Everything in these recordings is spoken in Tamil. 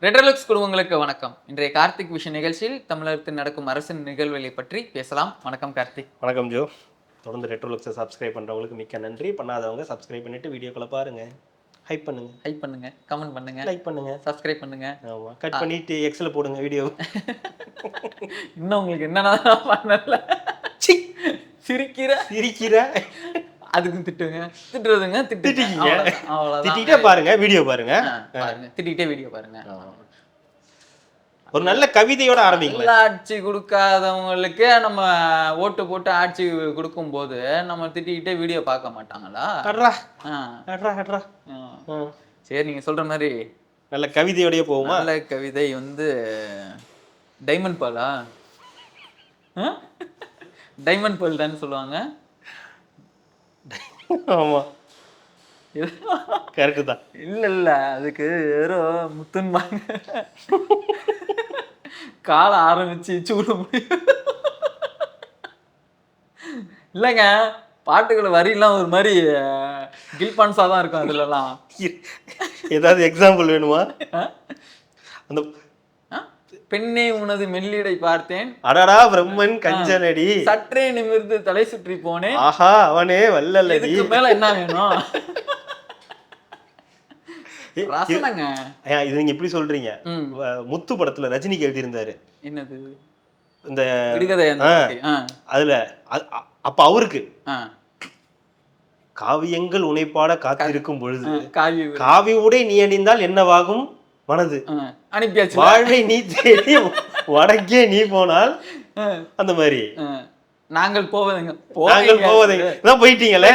ரெட்ரோலுக்ஸ் குடும்பங்களுக்கு வணக்கம். இன்றைய கார்த்திக் விஷன் நிகழ்ச்சியில் தமிழகத்தில் நடக்கும் அரசின் நிகழ்வுகளை பற்றி பேசலாம். வணக்கம் கார்த்திக். வணக்கம் ஜோ. தொடர்ந்து ரெட்ரோலுக்ஸை சப்ஸ்கிரைப் பண்ணுறவங்களுக்கு மிக்க நன்றி. பண்ணாதவங்க சப்ஸ்கிரைப் பண்ணிட்டு வீடியோக்களை பாருங்க, ஹைப் பண்ணுங்க, கமெண்ட் பண்ணுங்க, லைக் பண்ணுங்க, சப்ஸ்கிரைப் பண்ணுங்க. ஆமாம், கட் பண்ணிட்டு எக்ஸில் போடுங்க வீடியோ. இன்னும் உங்களுக்கு என்னன்னா பண்ணல, சிரிக்கிற அதுக்கும் திட்டுங்க, திட்டுறதுங்க, திட்டிக்கிங்க, அவ்வளோதான். திட்டிகிட்டே பாருங்க, வீடியோ பாருங்க, திட்டிகிட்டே வீடியோ பாருங்க. ஒரு நல்ல கவிதையோட ஆரம்பிங்களா? ஆட்சி கொடுக்காதவங்களுக்கு நம்ம ஓட்டு போட்டு ஆட்சி கொடுக்கும் போது நம்ம திட்டிக்கிட்டே வீடியோ பார்க்க மாட்டாங்களா? சரி, நீங்க சொல்ற மாதிரி நல்ல கவிதையோடய போகுமா? நல்ல கவிதை டைமண்ட் பாலா? டைமண்ட் பால் தானே சொல்லுவாங்க. ஆமா, கரெக்டு தான். இல்ல அதுக்கு வெறும் முத்துன்பாங்க. கால ஆரம்பிச்சு சூட முடியும் இல்லைங்க. பாட்டுகள் வரியெல்லாம் ஒரு மாதிரி கில்பான்ஸா தான் இருக்கும். அதுலலாம் ஏதாவது எக்ஸாம்பிள் வேணுமா? அந்த பெண்ணே உனது மெல்லிடை பார்த்தேன், அடடா பிரம்மன் கஞ்சனடி, சற்றே நிமிர்ந்து தலை சுற்றி போனேன், ஆஹா அவனே வல்லல்லடி, இதுக்கு மேல என்ன வேணும்? ரசனங்க. இது நீங்க எப்படி சொல்றீங்க? முத்து படத்துல ரஜினிக்கு எழுதியிருந்தாரு. என்னது? இந்த விடுகதை. அதுல அப்ப அவருக்கு காவியங்கள் உனைப்பாட காத்திருக்கும் பொழுது காவி உடை நீ அணிந்தால் என்னவாகும் மனது, அனுப்பியாச்சு, வாழ்வை நீ தேடி வடக்கே நீ போனால், அந்த மாதிரி நாங்கள் போவதுங்க போயிட்டீங்களே,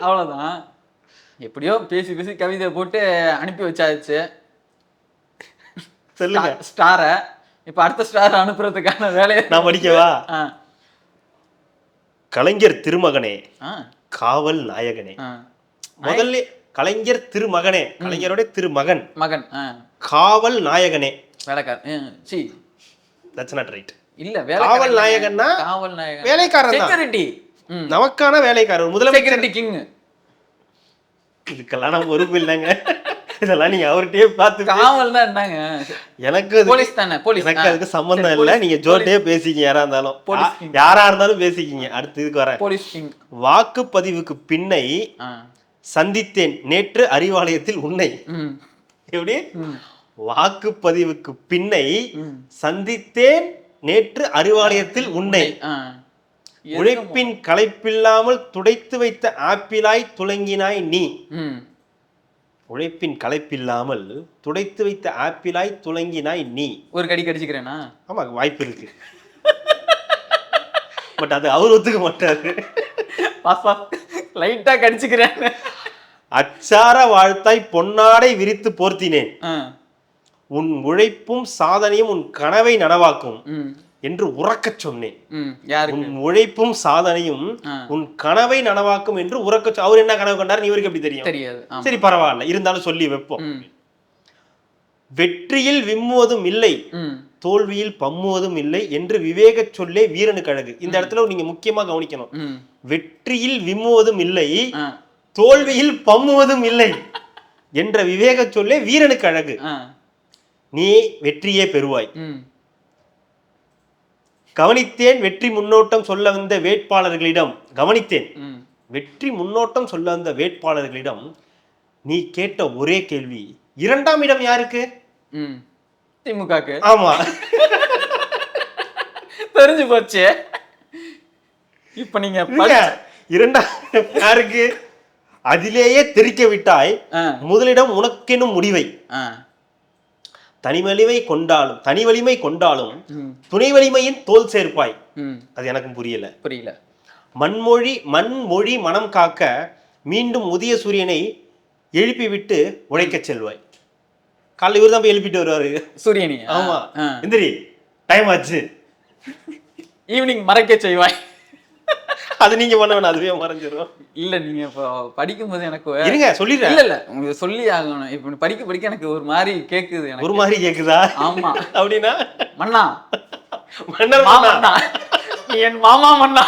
அவ்வளவுதான். எப்படியோ பேசி பேசி கவிதை போட்டு அனுப்பி வச்சாச்சு சொல்லுங்க ஸ்டார. இப்ப அடுத்த ஸ்டார் அனுப்புறதுக்கான வேலையை நான் படிக்கவா? கலைஞர் திருமகனே, காவல் நாயகனே. முதல்ல கலைஞர் திருமகனே, கலைஞரோட திருமகன் மகன், காவல் நாயகனே, வேலைக்காரன். That's not right. இல்ல, காவல் நாயகன்னா காவல் நாயகன் வேலைக்காரன், செக்யூரிட்டி, நமக்கான வேலைக்காரர், முதல்ல செக்யூரிட்டி கிங். இதுக்கெல்லாம் நம்ம பொறுப்பு இல்லைங்க. இதெல்லாம் நீங்க அவர்கிட்டயே பார்த்து. காவல்னா என்னங்க? எனக்கு போலீஸ் தானே, போலீஸ். எனக்கு அதுக்கு சம்பந்தம் இல்லை. நீங்க ஜோர்ட்டே பேசிக்கிங்க, யாரா இருந்தாலும் பேசிக்கிங்க. அடுத்து இதுக்கு வரேன். Police king. வாக்குப்பதிவுக்கு பின்னை சந்தித்தேன் நேற்று அறிவாலயத்தில் உன்னை. எப்படி? வாக்குப்பதிவுக்கு பின்னை சந்தித்தேன் நேற்று அறிவாலயத்தில் உன்னை. உழைப்பின் களைப்பில்லாமல் துடைத்து வைத்த ஆப்பிளாய் துலங்கினாய் நீ. உழைப்பின் களைப்பில்லாமல் துடைத்து வைத்த ஆப்பிளாய் துலங்கினாய் நீ. ஒரு கடி கடிச்சுக்கிறேனா? ஆமா, வாய்ப்பு இருக்கு. பட் அது அவர் ஒத்துக்க மாட்டாரு. லைட்டா கடிச்சுக்கிறேன். அச்சார வாழ்த்தாய் பொன்னாடை விரித்து போர்த்தினேன், உன் உழைப்பும் சாதனையும் உன் கனவை நனவாக்கும் என்று உறக்கச் சொன்னேன். உன் உழைப்பும் சாதனையும் உன் கனவை நனவாக்கும் என்று உறக்க. அவர் என்ன கனவு கண்டார் இவருக்கு எப்படி தெரியாது. சரி, பரவாயில்ல, இருந்தாலும் சொல்லி வைப்போம். வெற்றியில் விம்முவதும் இல்லை, தோல்வியில் பம்முவதும் இல்லை என்று விவேக சொல்லே வீரனுக்கு அழகு. இந்த இடத்துல நீங்க முக்கியமா கவனிக்கணும். வெற்றியில் விம்முவதும் இல்லை, தோல்வியில் பம்முவதும் இல்லை என்ற விவேக சொல்லே வீரனுக்கு அழகு. நீ வெற்றியே பெறுவாய். கவனித்தேன் வெற்றி முன்னோட்டம் சொல்ல வந்த வேட்பாளர்களிடம், கவனித்தேன் வெற்றி முன்னோட்டம் சொல்ல வந்த வேட்பாளர்களிடம் நீ கேட்ட ஒரே கேள்வி, இரண்டாம் இடம் யாருக்கு? திமுகக்கு. ஆமா, தெரிஞ்சு போச்சு. இப்ப நீங்க இரண்டாம் இடம் யாருக்கு? அதிலேயே தெரிக்க விட்டாய். முதலிடம் உனக்கெனும் முடிவை. தனி வலிமை கொண்டாலும் துணை வலிமையின் தோல் சேர்ப்பாய். அது எனக்கும் புரியல. மண்மொழி மனம் காக்க மீண்டும் உதய சூரியனை எழுப்பிவிட்டு உழைக்க செல்வாய். காலைல இவர் தான் போய் எழுப்பிட்டு வருவாரு சூரியனி. ஆமா, எந்திரி, டைம் ஆச்சு. ஈவினிங் மறைக்க செய்வாய். அது நீங்க பண்ண வேணாம், அதுவே மறைஞ்சிடும். இல்ல, நீங்க இப்போ படிக்கும் போது எனக்கு இருங்க சொல்லிடுறேன். இல்ல உங்களுக்கு சொல்லி ஆகணும். இப்ப படிக்க எனக்கு ஒரு மாதிரி கேக்குது. ஒரு மாதிரி கேக்குதா? ஆமா. அப்படின்னா மன்னா, மன்னர் மாமா, என் மாமா மன்னா,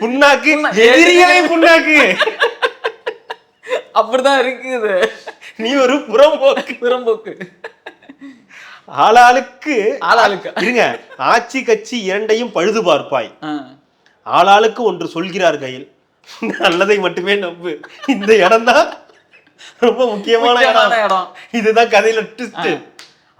புண்ணாக்கு எதிரிகளே புண்ணாக்கு. அப்படிதான் இருக்குது. நீ ஒரு புறம்போக்கு. ஆளாளுக்கு ஆளாளுக்கு இருங்க, ஆட்சி கட்சி இரண்டையும் பழுது பார்ப்பாய், ஆளாளுக்கு ஒன்று சொல்கிறார் கையில், நல்லதை மட்டுமே நம்பு. இந்த இடம் தான் ரொம்ப முக்கியமான இடம். இதுதான் கதையில ட்விஸ்ட்.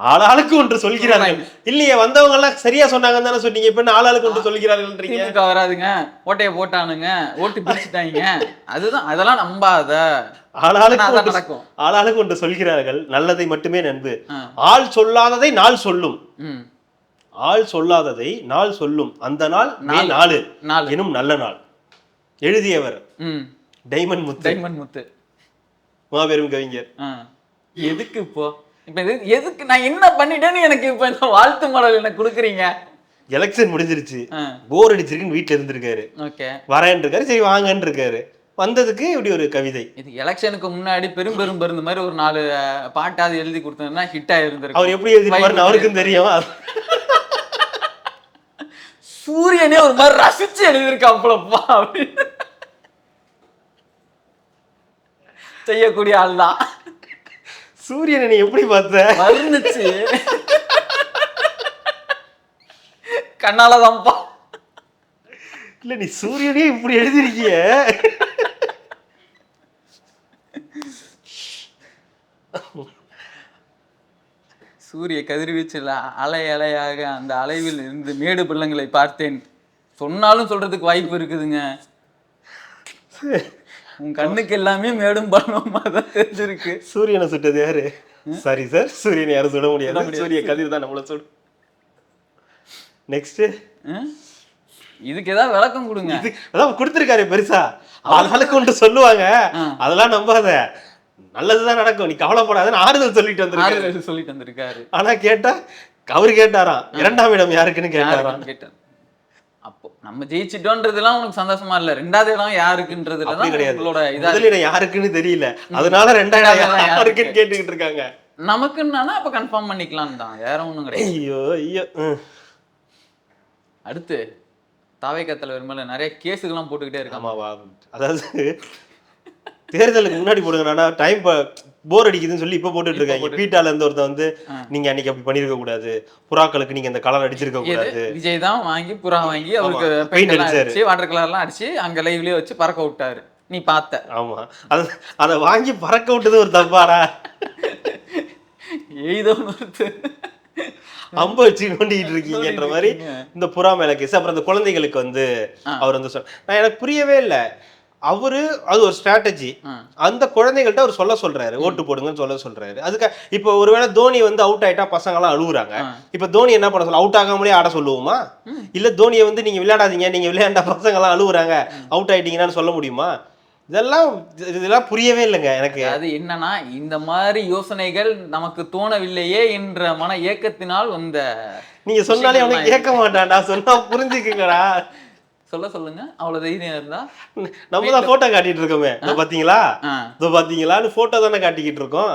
ஆளாளுக்கு ஒன்று சொல்கிறார்கள். இல்லையே, வந்தவங்க எல்லாம் சரியா சொன்னாங்கன்னு தானே சொன்னீங்க. இப்ப ஆளாளுக்கு ஒன்று சொல்கிறார்கள்ன்றீங்க. திமுக வராதுங்க, ஓட்டைய போட்டானுங்க, ஓட்டு பிரிச்சுட்டாங்க, அதுதான், அதெல்லாம் நம்பாத. ஆளாளுக்கு ஒன்று சொல்கிறார்கள், நல்லதை மட்டுமே நம்பு. ஆள் சொல்லாததை நாள் சொல்லும், ஆள் சொல்லாததை நாள் சொல்லும், அந்த நாள் நாலு எனும் நல்ல நாள். எழுதியவர் டைமண்ட் முத்து, மாபெரும் கவிஞர். எதுக்கு இப்போ இப்ப எதுக்கு நான் என்ன பண்ணிட்டேன்னு எனக்கு இப்ப இந்த வாழ்த்து மடல் எனக்கு கொடுக்குறீங்க? எலெக்ஷன் முடிஞ்சிருச்சு, போர் அடிச்சிருக்குன்னு வீட்டுல இருந்திருக்காரு, வரேன் இருக்காரு, சரி வாங்கன்னு இருக்காரு, வந்ததுக்கு இப்படி ஒரு கவிதை. இது எலெக்ஷனுக்கு முன்னாடி பெரும் பெருந்து மாதிரி ஒரு 4 பாட்டாவது எழுதி கொடுத்தா ஹிட் ஆயிருந்திருக்கு. அவர் எப்படி எழுதிருப்பாருன்னு அவருக்கும் தெரியும். சூரியனே ஒரு மாதிரி ரசிச்சு எழுதியிருக்காப்லப்பா அப்படின்னு செய்யக்கூடிய ஆள் தான். சூரியனை நீ எப்படி பார்த்த? வர்ணிச்சு கண்ணாலதான்ப்பா. இல்ல, நீ சூரியனே இப்படி எழுதிருக்கிய. சூரிய கதிர்வீச்சில் அலை அலையாக அந்த அலைவில் இருந்து மேடு பள்ளங்களை பார்த்தேன் சொன்னாலும் சொல்றதுக்கு வாய்ப்பு இருக்குதுங்க. உன் கண்ணுக்கு எல்லாமே மேடும் பள்ளமா தான் தெரிஞ்சிருக்கு. சூரியனை சுட்டது யாரு? சாரி சார், சூரியனை யாரும் சுட முடியாது, சூரிய கதிர் தான் நம்மள சுடும். நெக்ஸ்ட், இதுக்கு ஏதாவது விளக்கம் கொடுங்க. அதான் கொடுத்துருக்காரு பெருசா, ஆளாளுக்கு ஒன்று சொல்லுவாங்க, அதெல்லாம் நம்பாத, நல்லதுதான் நடக்கும், நீ கவலைப்படாதுன்னு ஆறுதல் சொல்லிட்டு வந்திருக்காரு. ஆனா கேட்டா அவரு கேட்டாராம், 2ஆம் இடம் யாருக்குன்னு கேட்டாராம். அப்போ நம்ம ஜெயிச்சிட்டோன்றதுலாம் உனக்கு சந்தோஷமா இல்ல, 2வது இடம் யாருக்குன்றதுல கிடையாது, யாருக்குன்னு தெரியல, அதனால 2ஆம் இடம் யாருக்குன்னு கேட்டுக்கிட்டு இருக்காங்க. நமக்குன்னா அப்ப கன்ஃபார்ம் பண்ணிக்கலாம் தான், வேற ஒண்ணும் கிடையாது. ஐயோ ஐயோ. அடுத்து தாவேகா தலைவர் மேல நிறைய கேஸுக்கெல்லாம் போட்டுக்கிட்டே இருக்காமா. அதாவது தேர்தலுக்கு முன்னாடி போடுங்க, டைம் போர் அடிக்குதுன்னு சொல்லி இப்ப போட்டுட்டு இருக்காங்க. பீட்டால இருந்து ஒருத்தன் வந்து, நீங்க அன்னைக்கு அப்படி பண்ணிருக்க கூடாது, புறாக்களுக்கு நீங்க இந்த கலர் அடிச்சிருக்க கூடாது. விஜய் தான் வாங்கி புறா வாங்கி அவருக்கு பெயிண்ட் அடிச்சு வாட்டர் கலர் எல்லாம் அடிச்சு அங்க லைவ்லயே வச்சு பறக்க விட்டாரு, நீ பார்த்த. ஆமா, அத வாங்கி பறக்க விட்டது ஒரு தப்பாடா. ஏதோ அம்ப வச்சு கொண்டிட்டு இருக்கீங்கன்ற மாதிரி இந்த புறா மேல கேஸ். அப்புறம் அந்த குழந்தைகளுக்கு வந்து அவர் வந்து நான் எனக்கு புரியவே இல்லை, அவரு அது ஒரு ஸ்ட்ராட்டஜி, அந்த குழந்தைகள்ட்ட அவர் சொல்றாரு, ஓட்டு போடுங்கன்னு சொல்றாரு. அதுக்கு இப்ப ஒருவேளை தோனி வந்து அவுட் ஆயிட்டா பசங்க எல்லாம் அழுகுறாங்க, இப்ப தோனி என்ன பண்ண அவுட் ஆகாமலே ஆட சொல்லுவோமா? இல்ல தோனியை வந்து நீங்க விளையாடாதீங்க, நீங்க விளையாண்டா பசங்க எல்லாம் அழுகுறாங்க, அவுட் ஆயிட்டீங்கன்னு சொல்ல முடியுமா? இதெல்லாம் புரியவே இல்லைங்க எனக்கு. அது என்னன்னா, இந்த மாதிரி யோசனைகள் நமக்கு தோணவில்லையே என்ற மன ஏக்கத்தினால் வந்த. நீங்க சொன்னாலே அவனுக்கு கேட்க மாட்டான்டா, சொன்னா புரிஞ்சுக்குங்கடா. சொல்லுங்க, அவ்வளவு தைரியம் இருந்தா. நம்ம தான் போட்டோ காட்டிட்டு இருக்கோமே, பாத்தீங்களான்னு போட்டோ தானே காட்டிக்கிட்டு இருக்கோம்.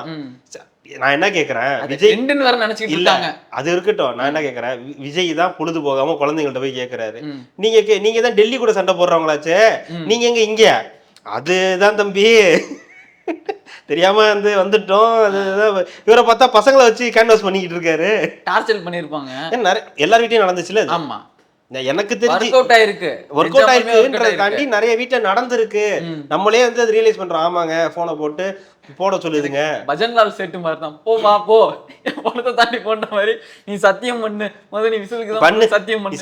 நான் என்ன கேக்குறேன், விஜய் இல்ல அது இருக்கட்டும், நான் என்ன கேக்குறேன், விஜய் தான் பொழுது போகாம குழந்தைங்கள்ட்ட போய் கேக்குறாரு, நீங்க தான் டெல்லி கூட சண்டை போடுறவங்களாச்சே, நீங்க எங்க இங்க? அதுதான் தம்பி, தெரியாம வந்து வந்துட்டோம். இவரை பார்த்தா பசங்களை வச்சு கேன்வாஸ் பண்ணிக்கிட்டு இருக்காரு, டார்ச்சர் பண்ணிருப்பாங்க. எல்லார் வீட்டையும் நடந்துச்சுல. ஆமா, எனக்கு தெரிஞ்சு ஒர்க் அவுட் ஆயிருக்குன்றதாண்டி நிறைய வீட்டுல நடந்திருக்கு. நம்மளே வந்து அது ரியலைஸ் பண்றோம். ஆமாங்க, போனை போட்டு போட சொல்லுதுங்க. பஜன்லால் செட்டு மாதிரி தான், போ வா போ, பணத்தை தாண்டி போன்ற மாதிரி, நீ சத்தியம் பண்ணு, முதல்ல நீ விசுலுக்கு பண்ணு,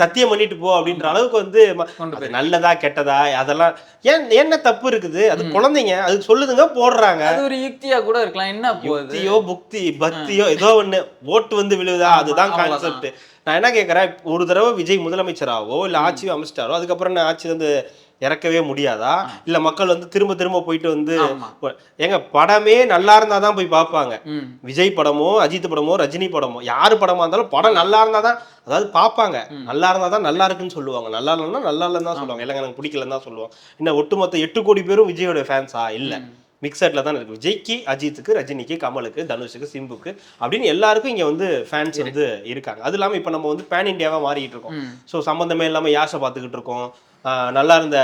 சத்தியம் பண்ணிட்டு போ அப்படின்ற அளவுக்கு வந்து நல்லதா கெட்டதா அதெல்லாம் என்ன தப்பு இருக்குது? அது குழந்தைங்க, அது சொல்லுதுங்க, போடுறாங்க. அது ஒரு யுக்தியா கூட இருக்கலாம். என்ன யுக்தியோ புக்தி பக்தியோ ஏதோ ஒண்ணு, ஓட்டு வந்து விழுதா, அதுதான் கான்செப்ட். நான் என்ன கேட்கறேன், ஒரு தடவை விஜய் முதலமைச்சராவோ இல்ல ஆட்சியோ அமைச்சிட்டாரோ, அதுக்கப்புறம் ஆட்சி வந்து இறக்கவே முடியாதா? இல்ல மக்கள் வந்து திரும்ப திரும்ப போயிட்டு வந்து, எங்க படமே நல்லா இருந்தாதான் போய் பார்ப்பாங்க. விஜய் படமோ அஜித் படமோ ரஜினி படமோ யாரு படமா இருந்தாலும் படம் நல்லா இருந்தாதான், அதாவது பார்ப்பாங்க, நல்லா இருந்தாதான் நல்லா இருக்குன்னு சொல்லுவாங்க, நல்லா இல்லைன்னா நல்லா இல்லைன்னு தான் சொல்லுவாங்க, இல்லைங்க எனக்கு பிடிக்கலன்னு தான் சொல்லுவாங்க. இன்னும் ஒட்டுமொத்த 8 கோடி பேரும் விஜயோட ஃபேன்ஸா? இல்ல, மிக்சர்ல தான் இருக்கு. விஜய்க்கு, அஜித்துக்கு, ரஜினிக்கு, கமலுக்கு, தனுஷுக்கு, சிம்புக்கு அப்படின்னு எல்லாருக்கும் இங்க வந்து ஃபேன்ஸ் வந்து இருக்காங்க. அது இல்லாம இப்ப நம்ம வந்து பேன் இண்டியாவா மாறிட்டு இருக்கோம். ஸோ சம்பந்தமே இல்லாம யாஷை பார்த்துக்கிட்டு இருக்கோம். நல்லா இருந்த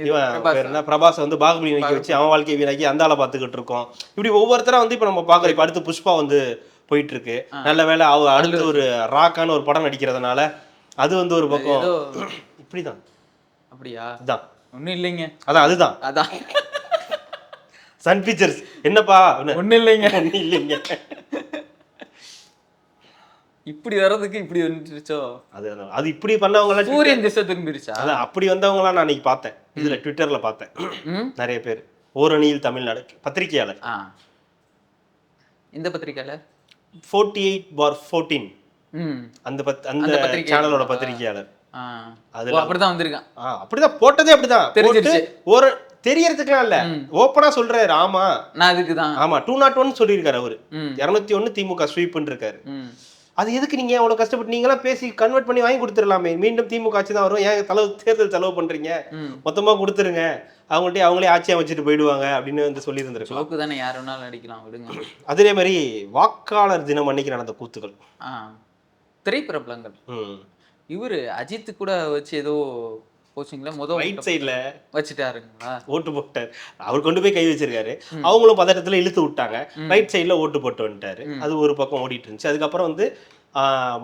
இவன் பேர் என்ன பிரபாஸ் வந்து பாகுபலி நிக்க வச்சு அவன் வாழ்க்கையை வீணாக்கி அந்த ஆளை பார்த்துக்கிட்டு இருக்கோம். இப்படி ஒவ்வொருத்தரா வந்து இப்ப நம்ம பாக்குறோம். இப்ப அடுத்து புஷ்பா வந்து போயிட்டு இருக்கு. நல்ல வேளை அவ அடுத்து ஒரு ராக்கான ஒரு படம் நடிக்கிறதுனால அது வந்து ஒரு பக்கம் இப்படிதான். அப்படியா? இதான் ஒண்ணும் இல்லைங்க. அதுதான் சன் பிக்சர்ஸ் என்னப்பா ஒண்ணும் இல்லைங்க. ஒண்ணும் இல்லைங்க. இப்படி வர்றதுக்கு இப்படி வந்துருச்சோ. அது இப்படி பண்ணவங்க சூரியன் திசை திரும்பிருச்சா? அதான் அப்படி வந்தவங்களாம் நான் அன்னைக்கு பார்த்தேன். இதுல ட்விட்டர்ல பார்த்தேன் நிறைய பேர். ஓரணியில் தமிழ்நாடு பத்திரிகையாளர். இந்த பத்திரிகையாளர் 48/14 அந்த சேனலோட பத்திரிகையாளர். அதுல அப்படிதான் வந்திருக்கான். அப்படிதான் போட்டதே அப்படிதான் தெரிஞ்சிருச்சு. ஒரு தெரியறதுக்குலாம் இல்ல, ஓப்பனா சொல்றாரு. ஆமா நான் அதுக்குதான். ஆமா 201 சொல்லியிருக்காரு அவரு. 201 திமுக ஸ்வீப்னு இருக்காரு. அது எதுக்கு நீங்க அவ்வளவு கஷ்டப்பட்டு நீங்களாம் பேசி கன்வெர்ட் பண்ணி வாங்கி கொடுத்துடலாமே. மீண்டும் திமுக ஆட்சி தான் வரும், ஏன் தேர்தல் செலவு பண்றீங்க, மொத்தமா கொடுத்துருங்க, அவங்களே ஆட்சியா வச்சுட்டு போயிடுவாங்க அப்படின்னு வந்து சொல்லி இருந்திருக்கலாம். தானே யார் வேணாலும் அடிக்கலாம், விடுங்க. அதே மாதிரி வாக்காளர் தினம் அன்னைக்கு நடந்த கூத்துகள், திரைப்பிரபலங்கள். இவரு அஜித் கூட வச்சு ஏதோ கோச்சிங்ல முதல் ரைட் சைடுல வச்சுட்டாருங்களா, ஓட்டு போட்டார். அவர் கொண்டு போய் கை வச்சிருக்காரு. அவங்களும் பதட்டத்துல இழுத்து விட்டாங்க. ரைட் சைடுல ஓட்டு போட்டு வந்துட்டாரு. அது ஒரு பக்கம் ஓடிட்டு இருந்துச்சு. அதுக்கப்புறம் வந்து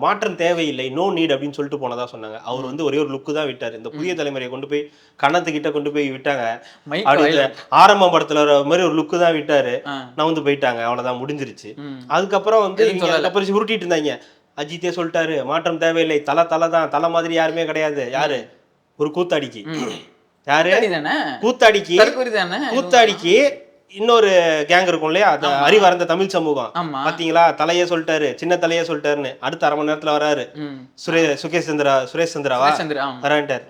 மாற்றம் தேவையில்லை, நோ நீட் அப்படின்னு சொல்லிட்டு போனதா சொன்னாங்க. அவர் வந்து ஒரே ஒரு லுக்கு தான் விட்டாரு. இந்த புதிய தலைமுறையை கொண்டு போய் கண்ணத்துக்கிட்ட கொண்டு போய் விட்டாங்க. அப்படி ஆரம்ப படத்துல மாதிரி ஒரு லுக்கு தான் விட்டாரு. நான் வந்து போயிட்டாங்க, அவ்வளவுதான், முடிஞ்சிருச்சு. அதுக்கப்புறம் வந்து உருட்டிட்டு இருந்தாங்க. அஜித்தே சொல்லிட்டாரு மாற்றம் தேவையில்லை, தலை மாதிரி யாருமே கிடையாது. யாரு? ஒரு கூத்தாடிக்கு. யாரு? கூத்தாடிக்கு இன்னொரு கேங் இருக்கும் இல்லையா, அறிவார்ந்த தமிழ் சமூகம். பாத்தீங்களா, தலையே சொல்லிட்டாரு, சின்ன தலையே சொல்லிட்டாருன்னு. அடுத்த அரை மணி நேரத்துல வராரு சுரேஷ் சந்திராவா வரான்ட்டாரு.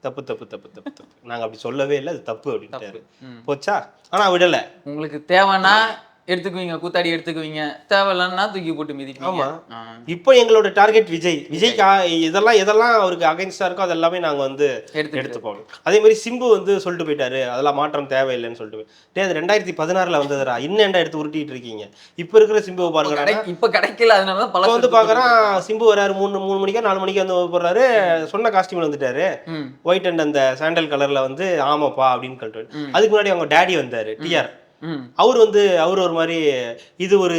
தப்பு தப்பு தப்பு தப்பு தப்பு, நாங்க அப்படி சொல்லவே இல்லை, அது தப்பு அப்படின்ட்டாரு. போச்சா? ஆனா விடல. உங்களுக்கு தேவைன்னா எடுத்துக்குவீங்க, கூத்தாடி எடுத்துக்குவீங்க, தேவையில்லன்னா தூக்கி போட்டு மிதிப்பீங்க. ஆமா, இப்போ எங்களோட டார்கெட் விஜய்க்கு எதெல்லாம் அவருக்கு அகைன்ஸ்டா இருக்கோ அதெல்லாமே நாங்க வந்து எடுத்துப்போம். அதே மாதிரி சிம்பு வந்து சொல்லிட்டு போயிட்டாரு, அதெல்லாம் மாற்றம் தேவையில்லைன்னு சொல்லிட்டு போய். அது 2016 வந்ததுரா, இன்னும் எடுத்து உருட்டிட்டு இருக்கீங்க. இப்ப இருக்கிற சிம்புவை பாருங்க, இப்ப கிடைக்கல, அதனாலதான் பல வந்து பாக்குறான். சிம்பு வராரு 3 மணிக்கா 4 மணிக்கு வந்து போடுறாரு, சொன்ன காஸ்டியூம்ல வந்துட்டாரு, ஒயிட் அண்ட் அந்த சாண்டல் கலர்ல வந்து. ஆமாப்பா அப்படின்னு சொல்லிட்டு. அதுக்கு முன்னாடி அவங்க டேடி வந்தாரு, டிஆர். அவர் ஒரு மாதிரி இது ஒரு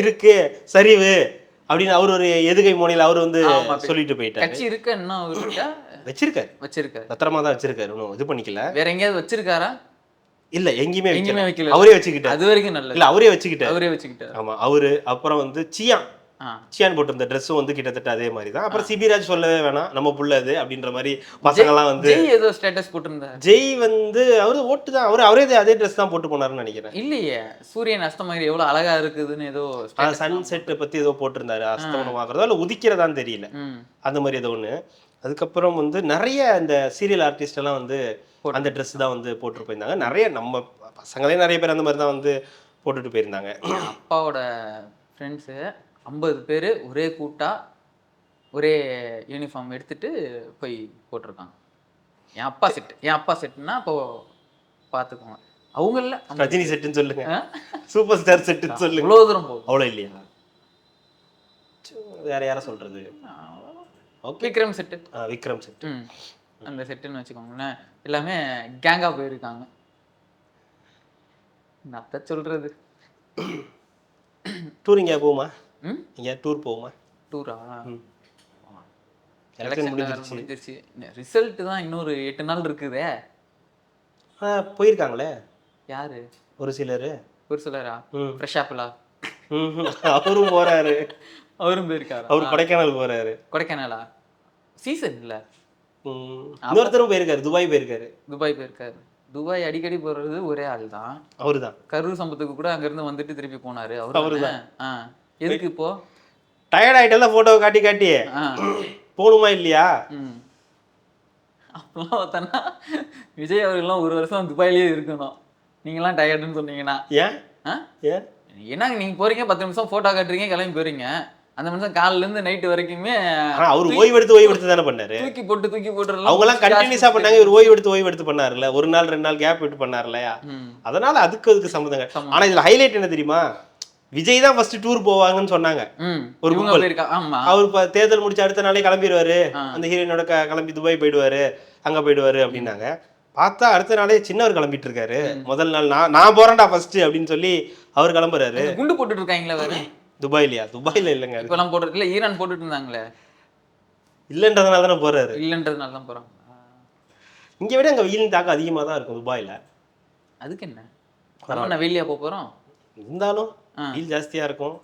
இருக்கு சரிவு அப்படின்னு அவர் ஒரு எதுகை மோனையில அவர் வந்து சொல்லிட்டு போயிட்டாரு. வச்சிருக்காரு, பத்திரமா தான் வச்சிருக்காரு, ஒன்னும் இது பண்ணிக்கல. வேற எங்கேயாவது வச்சிருக்காரா? இல்ல, எங்கேயுமே வைக்கல, அவரே வச்சுக்கிட்டாரு. அது வரைக்கும் நல்ல இல்ல, அவரே வச்சுக்கிட்டாரு. ஆமா, அவரு. அப்புறம் வந்து சியான் போட்டு இந்த ட்ரெஸ்ஸும் வந்து கிட்டத்தட்ட அதே மாதிரி தான். அப்புறம் சிபிராஜ் சொல்லவே வேணாம், நம்ம புள்ள அது அப்படின்ற மாதிரி பசங்கள்லாம் வந்து ஏதோ ஸ்டேட்டஸ் போட்டிருந்தாரு. ஜெய் வந்து அவரு ஓட்டு தான், அவரே அதே ட்ரெஸ் தான் போட்டு போனாருன்னு நினைக்கிறேன். இல்லையே, சூரியன் அஸ்தமனம் எவ்வளவு அழகா இருக்குதுன்னு ஏதோ சன் செட் பத்தி ஏதோ போட்டிருந்தாரு. அஸ்தமனம் ஆகுறதோ இல்ல உதிக்கிறதான்னு தெரியல, அந்த மாதிரி ஏதோ ஒண்ணு. அதுக்கப்புறம் வந்து நிறைய இந்த சீரியல் ஆர்டிஸ்ட் எல்லாம் வந்து அந்த ட்ரெஸ் தான் வந்து போட்டு போயிருந்தாங்க. நிறைய நம்ம பசங்களே நிறைய பேர் அந்த மாதிரி தான் வந்து போட்டுட்டு போயிருந்தாங்க. அப்பாவோட ஃப்ரெண்ட்ஸு 50 பேர் ஒரே கூட்டா ஒரே யூனிஃபார்ம் எடுத்துட்டு போய் போட்டிருக்காங்க. என் அப்பா செட்டுன்னா இப்போ பார்த்துக்கோங்க. அவங்கள ரஜினி செட்டுன்னு சொல்லுங்க, சூப்பர் ஸ்டார் செட்டுன்னு சொல்லுங்க. அவ்வளோ தூரம் போகும். அவ்வளோ இல்லையா? வேற யாரை சொல்றது? விக்ரம் செட்டு. விக்ரம் செட்டு, அந்த செட்டுன்னு வச்சுக்கோங்களேன். எல்லாமே கேங்காக போயிருக்காங்க. நான் சொல்றது டூர் எங்கேயா போகுமா? எங்கேயா டூர் போகுமா? டூரா? முடிஞ்சிருச்சு, ரிசல்ட் தான் இன்னொரு 8 நாள் இருக்குதே. போயிருக்காங்களே. யாரு? ஒரு சிலரா? ஃப்ரெஷ் ஆப்பிளா? அவரும் போறாரு. அவரும் போயிருக்காரு. அவர் கொடைக்கானல் போறாரு. கொடைக்கானலா? சீசன் இல்ல. இன்னொருத்தரும் போயிருக்காரு, துபாய் போயிருக்காரு. துபாய் அடிக்கடி போறது ஒரே ஆள் தான், அவருதான். கரூர் சம்பத்துக்கு கூட அங்க இருந்து வந்துட்டு திருப்பி போனாரு. அவருதான். எதுக்கு இப்போ டயர்ட் ஆயிட்டல, போட்டோவை காட்டி போகணுமா இல்லையா? அப்பெல்லாம் பார்த்தா விஜய் அவர்கள்லாம் 1 வருஷம் துபாயிலேயே இருக்கணும். நீங்களாம் டயர்டுன்னு சொன்னீங்கன்னா என்னங்க நீங்க போறீங்க, 10 நிமிஷம் போட்டோ காட்டுறீங்க, கிளம்பி போறீங்க. அந்த மனுஷன் காலையில இருந்து நைட் வரைக்குமே அவர் ஓய்வெடுத்து தானே பண்ணாரு. தூக்கி போட்டு அவங்க எல்லாம் கண்டினியூஸா பண்ணாங்க, இவர் ஓய்வெடுத்து பண்ணாருல்ல, 1 நாள் 2 நாள் கேப் விட்டு பண்ணாரு இல்லையா? அதனால அதுக்கு சம்மந்தங்க. ஆனா இதுல ஹைலைட் என்ன தெரியுமா? விஜய் தான் ஃபர்ஸ்ட் டூர் போவாங்கன்னு சொன்னாங்க. ஒரு அவர் தேர்தல் முடிச்சு அடுத்த நாளே கிளம்பிடுவாரு, அந்த ஹீரோயினோட கிளம்பி துபாய் போயிடுவாரு, அங்க போயிடுவாரு அப்படின்னாங்க. பார்த்தா அடுத்த நாளே சின்னவர் கிளம்பிட்டு இருக்காரு. முதல் நாள் நான் போறேன்டா ஃபர்ஸ்ட் அப்படின்னு சொல்லி அவர் கிளம்புறாரு. குண்டு போட்டுட்டு இருக்காங்களா வேற? துபாயிலையா? துபாயில இல்லைங்க, இப்பெல்லாம் போட்டு இல்ல, ஈரான் போட்டுட்டு இருந்தாங்களே. இல்லைன்றதுனால தானே போறாரு. இல்லைன்றதுனால தான் போறாங்க. இங்க விட அங்க வெயிலின் தாக்கம் அதிகமா தான் இருக்கும் துபாயில. அதுக்கு என்ன, நம்ம வெயிலியா போறோம். இருந்தாலும் வெயில் ஜாஸ்தியா இருக்கும்.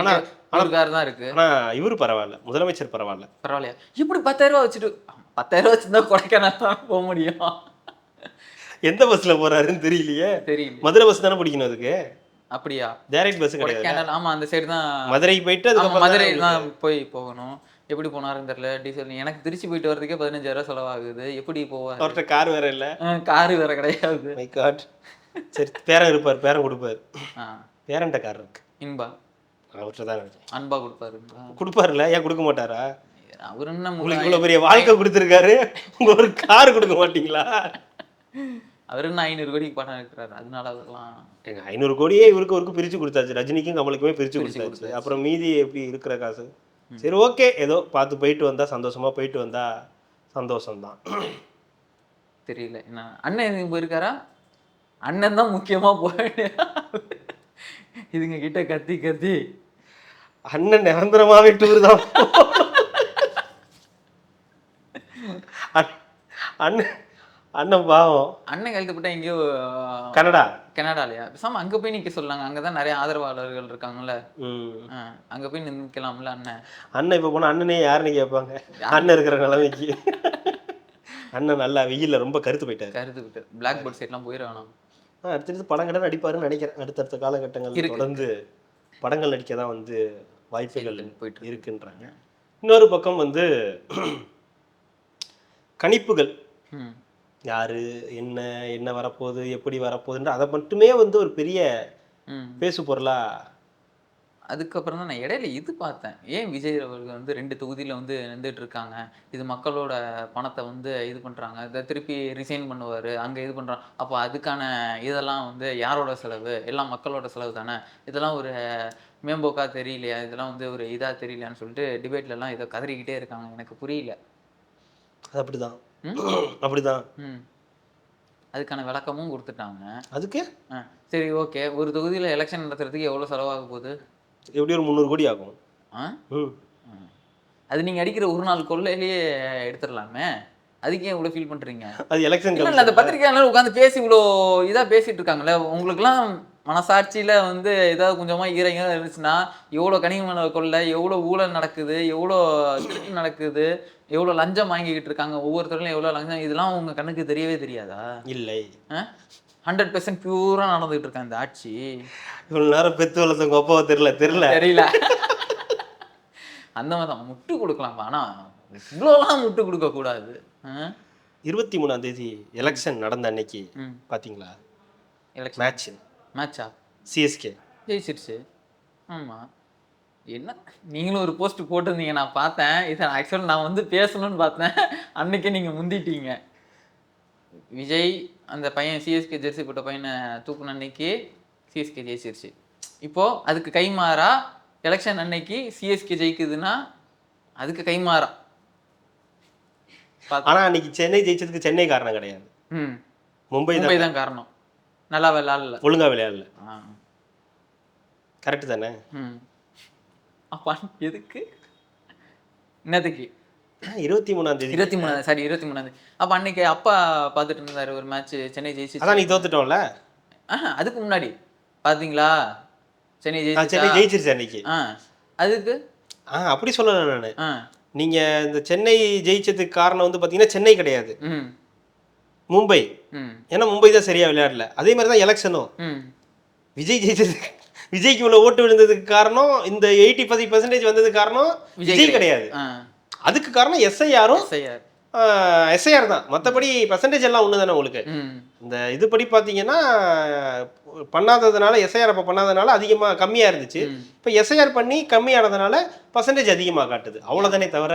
ஆனா அவருக்கார தான் இருக்கு. ஆனா இவரு பரவாயில்ல, முதலமைச்சர் பரவாயில்ல. பரவாயில்லையா? இப்படி 10,000 ரூபாய் வச்சுட்டு 10,000 ரூபாய் வச்சிருந்தா கொடைக்கானல் தான் போக முடியும். எந்த பஸ்ல போறாருன்னு தெரியலையே. தெரியல. மதுரை பஸ் தானே பிடிக்கணும் அதுக்கு. அப்படியா? டைரக்ட் பஸ் கிடையாது. கொடைக்கானல் ஆமா, அந்த சைடு தான். மதுரை போயிட்டு அதுக்கப்புறம் மதுரை தான் போகணும். எப்படி போனாருன்னு தெரியல. டீசல் எனக்கு திருச்சி போயிட்டு வரதுக்கே 15,000 ரூபாய் செலவாகுது. எப்படி போவார்? அவர்கிட்ட கார் வேற இல்ல. காரு வேற கிடையாது. My God. சரி, பேரன் இருப்பார், பேரன் கொடுப்பாரு. பேரன்ட்ட கார் இருக்கு. இன்பா அவர்கிட்ட தான் அன்பா கொடுப்பாரு. கொடுப்பாருல்ல, ஏன் கொடுக்க மாட்டாரா? அவரு என்ன உங்களுக்கு இவ்வளவு பெரிய வாழ்க்கை கொடுத்துருக்காரு, உங்க ஒரு கார் கொடுக்க மாட்டீங்களா? அவரு என்ன 500 கோடிக்கு படம் எடுக்கிறாரு, அதனால அதெல்லாம். 500 கோடியே இவருக்கு பிரிச்சு கொடுத்தாச்சு, ரஜினிக்கும் கமலுக்குமே பிரிச்சு கொடுத்தாச்சு. அப்புறம் மீதி எப்படி இருக்கிற காசு? சரி ஓகே, ஏதோ பார்த்து போயிட்டு வந்தா சந்தோஷமா போயிட்டு வந்தா சந்தோஷம்தான். தெரியல என்ன அண்ணன் எதுவும் போயிருக்காரா? அண்ணன் தான் முக்கியமா போயிட்டு இதுங்க கிட்ட கத்தி கத்தி அண்ணன் நிரந்தரமாவே டூர் தான். அண்ணன் அண்ணன் பாவம். அண்ணன் கழுத்துப்பட்டா எங்கேயோ கனடாலயா? பேசாம அங்க போய் நிக்க சொல்லாங்க, அங்கதான் நிறைய ஆதரவாளர்கள் இருக்காங்கல்ல. அங்க போய் நிக்கலாம்ல அண்ணன். அண்ணன் இப்ப போனா அண்ணனே யாருன்னு கேட்பாங்க, அண்ணன் இருக்கிற நிலைமைக்கு. அண்ணன் நல்லா வெயில்ல ரொம்ப கருத்து போயிட்டாரு. பிளாக் போர்ட் சைட்லாம் போயிட வேணாம். அடுத்தடுத்து படம் கடை நடிப்பாருன்னு நினைக்கிறேன். அடுத்தடுத்த காலகட்டங்கள் தொடர்ந்து படங்கள் நடிக்க தான் வந்து வாய்ப்புகள் போயிட்டு இருக்குன்றாங்க. இன்னொரு பக்கம் வந்து கணிப்புகள், யாரு என்ன என்ன வரப்போகுது, எப்படி வரப்போகுதுன்ற அதை மட்டுமே வந்து ஒரு பெரிய பேசு பொருளா. அதுக்கப்புறம் தான் நான் இடையில இது பார்த்தேன், ஏன் விஜய் அவர்கள் வந்து 2 தொகுதியில் வந்து நின்றுட்டு இருக்காங்க, இது மக்களோட பணத்தை வந்து இது பண்ணுறாங்க, இதை திருப்பி ரிசைன் பண்ணுவார், அங்கே இது பண்ணுறாங்க, அப்போ அதுக்கான இதெல்லாம் வந்து யாரோட செலவு? எல்லாம் மக்களோட செலவு தானே, இதெல்லாம் ஒரு மேம்போக்காக தெரியலையா, இதெல்லாம் வந்து ஒரு இதாக தெரியலையான்னு சொல்லிட்டு டிபேட்லலாம் இதை கதறிக்கிட்டே இருக்காங்க. எனக்கு புரியல. அது அப்படிதான் அப்படிதான். அதுக்கான விளக்கமும் கொடுத்துட்டாங்க. அதுக்கு சரி ஓகே, ஒரு தொகுதியில் எலெக்ஷன் நடத்துறதுக்கு எவ்வளோ செலவாக போகுது? எப்படி ஒரு 300 கோடி ஆகும். அது நீங்கள் அடிக்கிற ஒரு நாள் கொள்ளையிலேயே எடுத்துடலாமே, அதுக்கே இவ்வளோ ஃபீல் பண்ணுறீங்க? அது எலெக்ஷன் இல்லை, அந்த பத்திரிகையாளர் உட்காந்து பேசி இவ்வளோ இதாக பேசிகிட்டு இருக்காங்களே, உங்களுக்குலாம் மனசாட்சியில் வந்து ஏதாவது கொஞ்சமாக ஈரங்க இருந்துச்சுன்னா, எவ்வளோ கனிம கொள்ளை, எவ்வளோ ஊழல் நடக்குது, எவ்வளோ திருட்டு நடக்குது, எவ்வளோ லஞ்சம் வாங்கிக்கிட்டு இருக்காங்க, ஒவ்வொருத்தருலையும் எவ்வளோ லஞ்சம், இதெல்லாம் உங்கள் கண்ணுக்கு தெரியவே தெரியாதா? இல்லை, 100% பியூராக நடந்துகிட்டு இருக்காங்க இந்த ஆட்சி. இவ்வளோ நேரம் பெத்து வளர்த்தவங்க அப்பாவை தெரியல அந்த மாதிரி தான் முட்டு கொடுக்கலாம். ஆனால் இவ்வளோலாம் முட்டு கொடுக்கக்கூடாது. 23ஆம் தேதி எலெக்ஷன் நடந்த அன்னைக்கு பார்த்தீங்களா? மேட்சா? சிஎஸ்கே ஜெயிச்சிருச்சு. ஆமாம், என்ன நீங்களும் ஒரு போஸ்ட் போட்டிருந்தீங்க, நான் பார்த்தேன். இதை ஆக்சுவலாக நான் வந்து பேசணும்னு பார்த்தேன், அன்னைக்கே நீங்கள் முந்திட்டீங்க. விஜய் அந்த பையன் சிஎஸ்கே ஜெர்சி போட்ட பையனை தூக்குன அன்னைக்கு சிஎஸ்கே ஜெயிச்சிருச்சு. இப்போது அதுக்கு கைமாறா எலெக்ஷன் அன்னைக்கு சிஎஸ்கே ஜெயிக்குதுன்னா அதுக்கு கைமாறா. ஆனால் அன்னைக்கு சென்னை ஜெயிச்சதுக்கு சென்னை காரணம் கிடையாது, மும்பை தான் காரணம். நல்லா விளையாடல, ஒழுங்கா விளையாடல. கரெக்டு தானே? அப்பா எதுக்கு என்னதுக்கு 23ஆம் தேதி 23ஆம் தேதி அப்போ அன்னைக்கு அப்பா பார்த்துட்டு இருந்தாரு ஒரு மேட்ச், சென்னை ஜெயிச்சு. அதான் நீ தோத்துட்டோம்ல. அதுக்கு முன்னாடி பார்த்தீங்களா சென்னை ஜெயிச்சிருச்சு அன்னைக்கு. அதுக்கு அப்படி சொல்லல நான். நீங்க இந்த சென்னை ஜெயிச்சதுக்கு காரணம் வந்து பாத்தீங்கன்னா சென்னை கிடையாது, மும்பை. ஏன்னா மும்பை தான் சரியா விளையாடல. அதே மாதிரி தான் எலெக்ஷனும். விஜய் ஜெயிச்சதுக்கு, விஜய்க்கு இவ்வளவு ஓட்டு விழுந்ததுக்கு காரணம், இந்த 80% வந்ததுக்கு காரணம் விஜய் கிடையாது. அதுக்கு காரணம் எஸ்ஐஆர் தான். மற்றபடி பர்சன்டேஜ் எல்லாம் ஒன்று தானே உங்களுக்கு. இந்த இதுபடி பார்த்தீங்கன்னா பண்ணாததுனால, எஸ்ஐஆர் அப்போ பண்ணாததுனால அதிகமாக கம்மியாக இருந்துச்சு. இப்போ எஸ்ஐஆர் பண்ணி கம்மியானதுனால பர்சன்டேஜ் அதிகமாக காட்டுது, அவ்வளோதானே தவிர.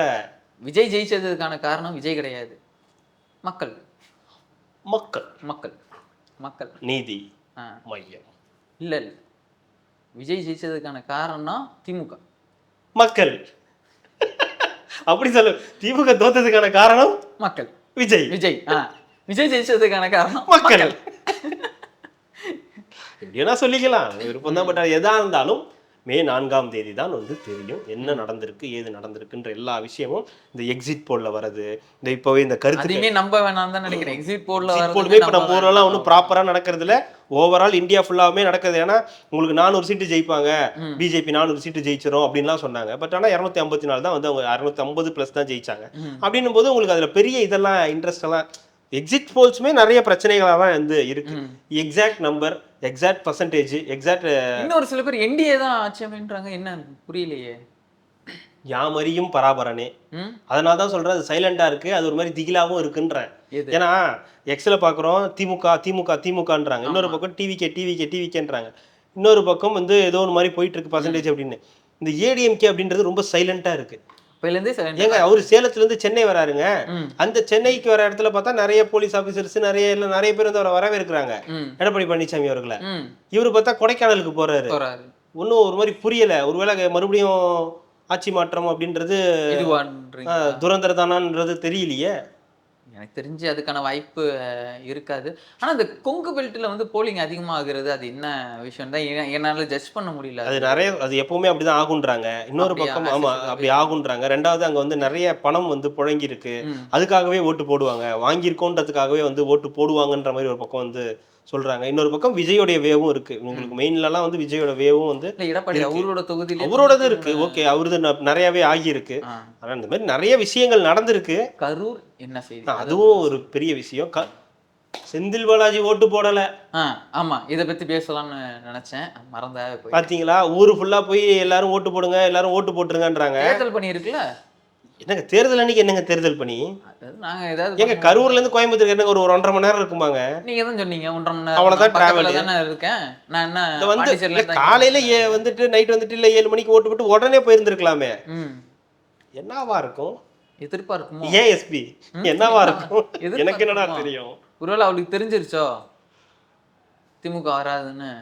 விஜய் ஜெயிச்சதுக்கான காரணம் விஜய் கிடையாது, மக்கள் மக்கள் மக்கள் மக்கள் நீதி மையம். இல்லை, விஜய் ஜெயிச்சதுக்கான காரணம் திமுக மக்கள். அப்படி சொல்லு. திமுக தோத்ததுக்கான காரணம் மக்கள். விஜய். விஜய் ஜெயிச்சதுக்கான காரணம் மக்கள். எப்படின்னா சொல்லிக்கலாம், விருப்பம் தான். பட் எதா இருந்தாலும் மே 4ஆம் தேதி தான் வந்து தெரியும் என்ன நடந்திருக்கு, ஏது நடந்திருக்குன்ற எல்லா விஷயமும். இந்த எக்ஸிட் போல்ல வரது, இந்த இப்பவே இந்த கருத்து அதையுமே நம்ப வேணாம் தான் நினைக்கிறேன். எக்ஸிட் போல்ல போலுமே இப்போ நம்ம ஊரெல்லாம் ஒன்றும் ப்ராப்பராக நடக்கிறதுல, ஓவரால் இந்தியா ஃபுல்லாவுமே நடக்குது. ஏன்னா உங்களுக்கு 400 சீட்டு ஜெயிப்பாங்க, பிஜேபி 400 சீட்டு ஜெயிச்சிரும் அப்படின்லாம் சொன்னாங்க. பட் ஆனால் 254 தான் வந்து அவங்க 250 ப்ளஸ் தான் ஜெயிச்சாங்க. அப்படின்னும் போது உங்களுக்கு அதில் பெரிய இதெல்லாம் இன்ட்ரெஸ்ட் எல்லாம், எக்ஸிட் போல்ஸுமே நிறைய பிரச்சனைகளாக தான் வந்து இருக்கு. Exact number, exact percentage, exact. இன்னொரு சில பேர் என்டிஏ தான் ஆட்சி அப்படின்றாங்க, என்ன புரியலையே. யாமறியும் பராபரனே. அதனால தான் சொல்றேன், அது சைலண்டா இருக்கு, அது ஒரு மாதிரி திகிலாவும் இருக்குன்றேன். ஏன்னா எக்ஸ்ல பாக்குறோம் திமுக திமுக திமுகன்றாங்க, இன்னொரு பக்கம் டிவிகே டிவிகே டிவிகேன்றாங்க, இன்னொரு பக்கம் வந்து ஏதோ ஒரு மாதிரி போயிட்டு இருக்கு பர்சன்டேஜ் அப்படின்னு. இந்த ஏடிஎம்கே அப்படின்றது ரொம்ப சைலண்டா இருக்கு. ஏங்க அவரு சேலத்துல இருந்து சென்னை வராருங்க, அந்த சென்னைக்கு வர இடத்துல பார்த்தா நிறைய போலீஸ் ஆபீசர்ஸ் நிறைய பேர் வந்து அவரை வரவே இருக்கிறாங்க, எடப்பாடி பழனிசாமி அவர்களை. இவரு பார்த்தா கொடைக்கானலுக்கு போறாரு. ஒன்னும் ஒரு மாதிரி புரியல. ஒருவேளை மறுபடியும் ஆட்சி மாற்றம் அப்படின்றது துரந்தர் தானான்றது தெரியலையே. எனக்கு தெரிஞ்சு அதுக்கான வாய்ப்பு இருக்காது. ஆனா இந்த கொங்கு பெல்ட்ல வந்து போலிங் அதிகமாகிறது, அது என்ன விஷயம் தான் என்னால ஜட்ஜ் பண்ண முடியல. அது நிறைய, அது எப்பவுமே அப்படிதான் ஆகுன்றாங்க. இன்னொரு பக்கம் ஆமா அப்படி ஆகுன்றாங்க. ரெண்டாவது அங்க வந்து நிறைய பணம் வந்து புழங்கி இருக்கு, அதுக்காகவே ஓட்டு போடுவாங்க, வாங்கியிருக்கோன்றதுக்காகவே வந்து ஓட்டு போடுவாங்கன்ற மாதிரி ஒரு பக்கம் வந்து சொல்றாங்க. இன்னொரு பக்கம் விஜயோடைய வேவும் இருக்கு. உங்களுக்கு மெயின்லலாம் வந்து விஜயோட வேவும் வந்து எடப்பாடி அவரோட தொகுதியில அவரோடது இருக்கு. ஓகே, அவரது நிறையவே ஆகியிருக்கு. ஆனா இந்த மாதிரி நிறைய விஷயங்கள் நடந்திருக்கு. கரூர் என்ன செய்தி, அதுவும் ஒரு பெரிய விஷயம். செந்தில் பாலாஜி ஓட்டு போடல. ஆமா, இத பத்தி பேசலாம்னு நினைச்சேன், மறந்தாவே போய். பாத்தீங்களா, ஊரு ஃபுல்லா போய் எல்லாரும் ஓட்டு போடுங்க, எல்லாரும் ஓட்டு போட்டுருங்கன்றாங்க. தேர்தல் பண்ணி இருக்குல்ல. என்னங்க தேர்தல் அன்னைக்கு என்னங்க தேர்தல் பண்ணி? நாங்க ஏதாவது எங்க கரூர்ல இருந்து கோயம்புத்தூர் என்னங்க ஒரு 1.5 மணி நேரம் இருக்குமாங்க? நீங்க தான் சொன்னீங்க 1.5 மணி நேரம். அவ்வளவுதான் டிராவல் தானே இருக்கேன் நான். என்ன வந்து காலையில வந்துட்டு நைட் வந்துட்டு இல்ல 7 மணிக்கு ஓட்டு போட்டு உடனே போயிருந்திருக்கலாமே. என்னவா இருக்கும் எதிர்பார்க்குமோ? ஏன் எஸ்பி என்னவா இருக்கும்? எனக்கு என்னடா தெரியும். ஒருவேளை அவளுக்கு தெரிஞ்சிருச்சோ திமுக வராதுன்னு?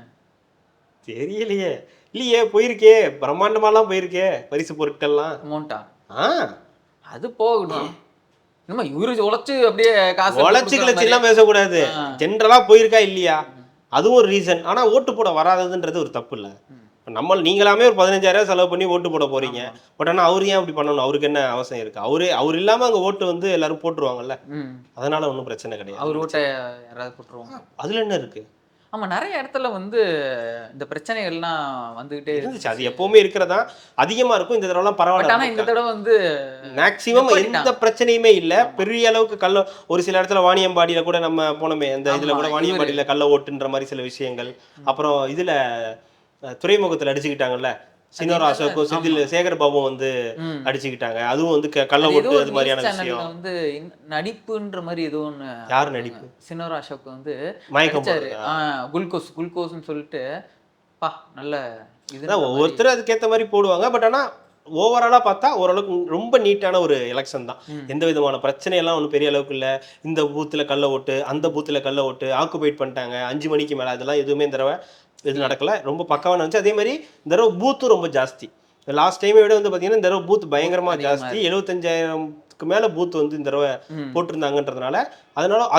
தெரியலையே. இல்லையே, போயிருக்கே, பிரம்மாண்டமாலாம் போயிருக்கே பரிசு பொருட்கள்லாம். அமௌண்டா? அது போகணும். நம்ம இவரு உழைச்சு அப்படியே காசு உழைச்சு கிளச்சிலாம் பேசக்கூடாது. ஜென்ரலா போயிருக்கா இல்லையா, அதுவும் ஒரு ரீசன். ஆனா ஓட்டு போட வராததுன்றது ஒரு தப்பு இல்ல. நம்ம நீங்களாமே ஒரு 15,000 செலவு பண்ணி ஓட்டு போட போறீங்க. பட் ஆனா அவரு ஏன் அப்படி பண்ணணும்? அவருக்கு என்ன அவசியம் இருக்கு? அவர் இல்லாம அங்க ஓட்டு வந்து எல்லாரும் போட்டுருவாங்கல்ல, அதனால ஒன்றும் பிரச்சனை கிடையாது. அவர் ஓட்டை யாராவது போட்டுருவாங்க, அதுல என்ன இருக்கு? ஆமா, நிறைய இடத்துல வந்து இந்த பிரச்சனைகள்லாம் வந்துகிட்டே இருந்துச்சு. அது எப்பவுமே இருக்கிறதா, அதிகமா இருக்கும். இந்த தடவை பரவாயில்ல. ஆனா இந்த தடவை வந்து மேக்சிமம் எந்த பிரச்சனையுமே இல்ல. பெரிய அளவுக்கு கள்ள, ஒரு சில இடத்துல வாணியம்பாடியில கூட நம்ம போனோமே, இந்த இதுல கூட வாணியம்பாடியில கள்ள ஓட்டுன்ற மாதிரி சில விஷயங்கள். அப்புறம் இதுல துறைமுகத்துல அடிச்சுக்கிட்டாங்கல்ல, சினோரா அசோக்கும் செந்தில் சேகர் பாபுவும் வந்து அடிச்சுக்கிட்டாங்க. அதுவும் வந்து கள்ள ஓட்டு அது மாதிரியான விஷயம். வந்து நடிப்புன்ற மாதிரி ஏதோ ஒண்ணு. யாரு நடிப்பு? சினோரா அசோக் வந்து மயக்கம் குளுக்கோஸ்னு சொல்லிட்டு பா நல்ல இது. ஒவ்வொருத்தரும் அதுக்கேற்ற மாதிரி போடுவாங்க. பட் ஆனா ஓவராலா பார்த்தா ஓரளவுக்கு ரொம்ப நீட்டான ஒரு எலெக்ஷன் தான். எந்த விதமான பிரச்சனை எல்லாம் ஒன்றும் பெரிய அளவுக்கு இல்லை. இந்த பூத்துல கள்ள ஓட்டு, அந்த பூத்துல கள்ள ஓட்டு, ஆக்குபைட் பண்ணிட்டாங்க 5 மணிக்கு மேல, அதெல்லாம் எதுவுமே இந்த தடவை இது நடக்கல. ரொம்ப பக்காவாக இருந்துச்சு. அதே மாதிரி இந்த தடவை பூத்தும் ரொம்ப ஜாஸ்தி. லாஸ்ட் டைமை விட வந்து பார்த்தீங்கன்னா இந்த தடவை பூத் பயங்கரமா ஜாஸ்தி. 75,000க்கு மேல பூத் வந்து இந்த தடவை போட்டிருந்தாங்கன்றதுனால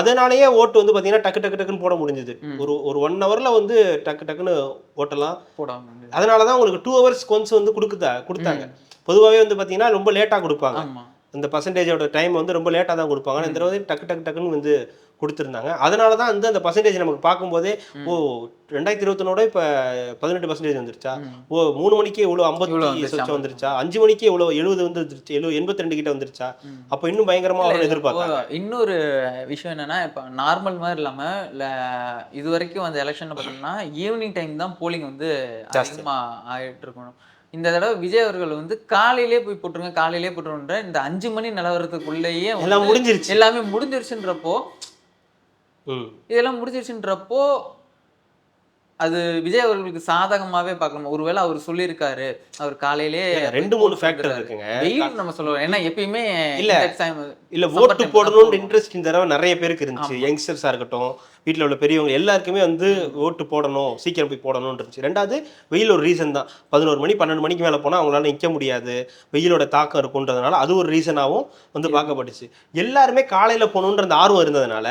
அதனாலேயே ஓட்டு வந்து பார்த்தீங்கன்னா டக்கு டக்கு டக்குன்னு போட முடிஞ்சுது. ஒரு 1 ஹவர்ல வந்து டக்கு டக்குன்னு ஓட்டெல்லாம் போடாம. அதனாலதான் உங்களுக்கு 2 hours கொஞ்சம் வந்து கொடுத்தாங்க. பொதுவாகவே வந்து பார்த்தீங்கன்னா ரொம்ப லேட்டாக கொடுப்பாங்க. இந்த பர்சன்டேஜோட டைம் வந்து ரொம்ப லேட்டாக தான் கொடுப்பாங்க. இந்த தடவை டக்கு டக்கு டக்குன்னு வந்து கொடுத்துருந்தாங்க. அதனால தான் வந்து அந்த பர்சன்டேஜ் நமக்கு பார்க்கும்போதே, ஓ 2021 இப்போ 18% வந்துருச்சா, ஓ 3 மணிக்கு இவ்வளோ 50 வந்துருச்சா, 5 மணிக்கு இவ்வளோ 70 வந்துருச்சு, 82 கிட்ட வந்துருச்சா, அப்போ இன்னும் பயங்கரமா எதிர்பார்ப்பாங்க. இன்னொரு விஷயம் என்னன்னா, இப்போ நார்மல் மாதிரி இல்லாம இது வரைக்கும் அந்த எலெக்ஷன்ல பார்த்தோம்னா ஈவினிங் டைம் தான் போலிங் வந்து அதிகமாக ஆகிட்டு இருக்கணும். இந்த தடவை விஜய் அவர்கள் வந்து காலையிலே போய் போட்டுருங்க இந்த 5 மணி நிலவரத்துக்குள்ளேயே எல்லாமே முடிஞ்சிருச்சுன்றப்போ, இதெல்லாம் முடிஞ்சிருச்சுன்றப்போ அது விஜய் அவர்களுக்கு சாதகமாவே பார்க்கணும். ஒருவேளை அவர் சொல்லியிருக்காரு, அவர் காலையிலே 2-3 ஃபேக்டர் இருக்குங்க. வெயில் நம்ம சொல்லுவோம், ஏன்னா எப்பயுமே இல்ல ஓட்டு போடணும்னு இன்ட்ரெஸ்ட் இந்த தடவை நிறைய பேருக்கு இருந்துச்சு. யங்ஸ்டர்ஸா இருக்கட்டும், வீட்டில் உள்ள பெரியவங்க எல்லாருக்குமே வந்து ஓட்டு போடணும், சீக்கிரம் போய் போடணும்னு இருந்துச்சு. ரெண்டாவது வெயில் ஒரு ரீசன் தான். 11 மணி 12 மணிக்கு மேலே போனால் அவங்களால நிற்க முடியாது, வெயிலோட தாக்கம் இருக்குன்றதுனால அது ஒரு ரீசனாகவும் வந்து பார்க்கப்பட்டுச்சு. எல்லாருமே காலையில் போகணுன்ற அந்த ஆர்வம் இருந்ததுனால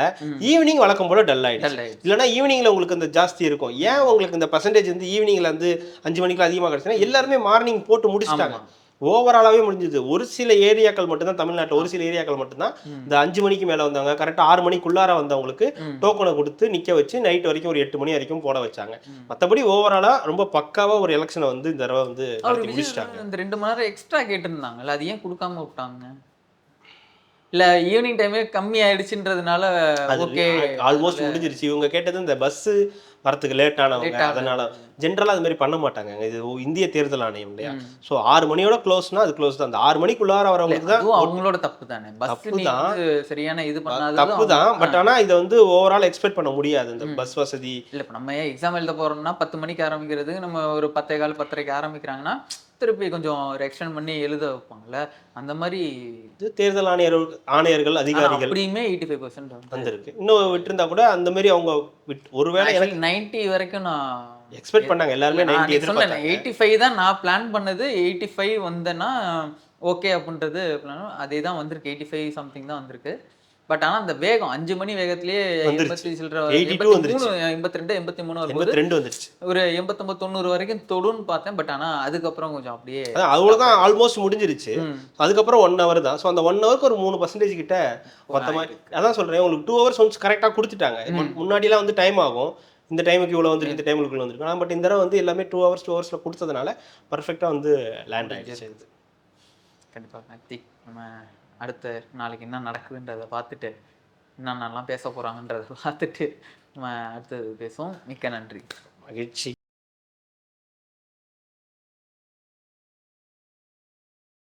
ஈவினிங் வழக்கம் போல டல் ஆயிடுச்சு. இல்லைன்னா ஈவினிங்ல உங்களுக்கு இந்த ஜாஸ்தி இருக்கும். ஏன் உங்களுக்கு இந்த பர்சன்டேஜ் வந்து ஈவினிங்ல வந்து 5 மணிக்கு அதிகமாக கிடைச்சுன்னா எல்லாருமே மார்னிங் போட்டு முடிச்சுட்டாங்க. ஓவராலாவே முடிஞ்சது. ஒரு சில ஏரியாக்கள் மட்டும்தான், தமிழ்நாட்டில் ஒரு சில ஏரியாக்கள் மட்டும்தான் இந்த 5 மணிக்கு மேலே வந்தாங்க. கரெக்டாக 6 மணிக்குள்ளார வந்தவங்களுக்கு டோக்கனை கொடுத்து நிற்க வச்சு நைட் வரைக்கும் ஒரு 8 மணி வரைக்கும் போட வச்சாங்க. மற்றபடி ஓவராலா ரொம்ப பக்காவா ஒரு எலெக்ஷனை வந்து இந்த தடவை வந்து நடத்தி முடிச்சிட்டாங்க. இந்த 2 மணி நேரம் எக்ஸ்ட்ரா கேட்டிருந்தாங்கல்ல, அது ஏன் கொடுக்காம விட்டாங்க? இல்ல ஈவினிங் டைமே கம்மி ஆயிடுச்சுன்றதுனால ஓகே ஆல்மோஸ்ட் முடிஞ்சிருச்சு. இவங்க கேட்டது இந்த பஸ் வரத்துக்கு லேட் ஆனவங்க, அதனால ஜென்ரலா அது மாதிரி பண்ண மாட்டாங்க. இது இந்திய தேர்தல் ஆணையம் இல்லையா? ஸோ 6 மணியோட க்ளோஸ்னா அது க்ளோஸ் தான். அந்த 6 மணிக்குள்ளார வரவங்களுக்கு தான் அவங்களோட தப்பு தானே. பஸ் சரியான இது பண்ணாதது தப்பு தான். பட் ஆனா இதை வந்து ஓவரால் எக்ஸ்பெக்ட் பண்ண முடியாது இந்த பஸ் வசதி. இல்ல இப்ப நம்ம எக்ஸாம் எழுத போறோம்னா 10 மணிக்கு ஆரம்பிக்கிறது, நம்ம ஒரு 10:15 10:30க்கு ஆரம்பிக்கிறாங்கன்னா திருப்பி கொஞ்சம் ஒரு எக்ஸ்டெண்ட் பண்ணி எழுத வைப்பாங்கல்ல, அந்த மாதிரி தேர்தல் ஆணையர்கள் அதிகாரிகள் அப்படியுமே 85% வந்திருக்கு. இன்னும் விட்டுருந்தா கூட அந்த மாதிரி அவங்க ஒருவேளை எனக்கு 90 வரைக்கும் நான் எக்ஸ்பெக்ட் பண்ணாங்க. எல்லாருமே 90 எதிர்பார்த்தாங்க. 85 தான் நான் பிளான் பண்ணது. 85 வந்தேன்னா ஓகே அப்படின்றது பிளான். அதே தான் வந்திருக்கு. 85 சம்திங் தான் வந்திருக்கு. பட் ஆனா அந்த வேகம் 5 மணி வேகத்திலேயே 82 83 82 வந்துருச்சு. ஒரு 89 90 வரைக்கும் தொடுன்னு பார்த்தேன். பட் ஆனா அதுக்கப்புறம் கொஞ்சம் அப்படியே அவ்வளவுதான், ஆல்மோஸ்ட் முடிஞ்சிருச்சு. அதுக்கப்புறம் 1 hour தான். ஸோ அந்த 1 hourக்கு ஒரு 3% கிட்ட மொத்த மாதிரி. அதான் சொல்றேன், உங்களுக்கு 2 hours வந்து கரெக்டாக கொடுத்துட்டாங்க. முன்னாடிலாம் வந்து டைம் ஆகும், இந்த டைமுக்கு இவ்வளோ வந்துருக்கு, இந்த டைமுக்கு இவ்வளோ வந்துருக்கு. பட் இந்த தடவை வந்து எல்லாமே 2 hours கொடுத்ததுனால பர்ஃபெக்டாக வந்து லேண்ட் ஆகிடுச்சு. கண்டிப்பாக கார்த்திக், நம்ம அடுத்த நாளைக்கு என்ன நடக்குதுன்றதை பார்த்துட்டு, என்னென்னலாம் பேச போகிறாங்கன்றதை பார்த்துட்டு நம்ம அடுத்தது பேசுவோம். மிக்க நன்றி. மகிழ்ச்சி.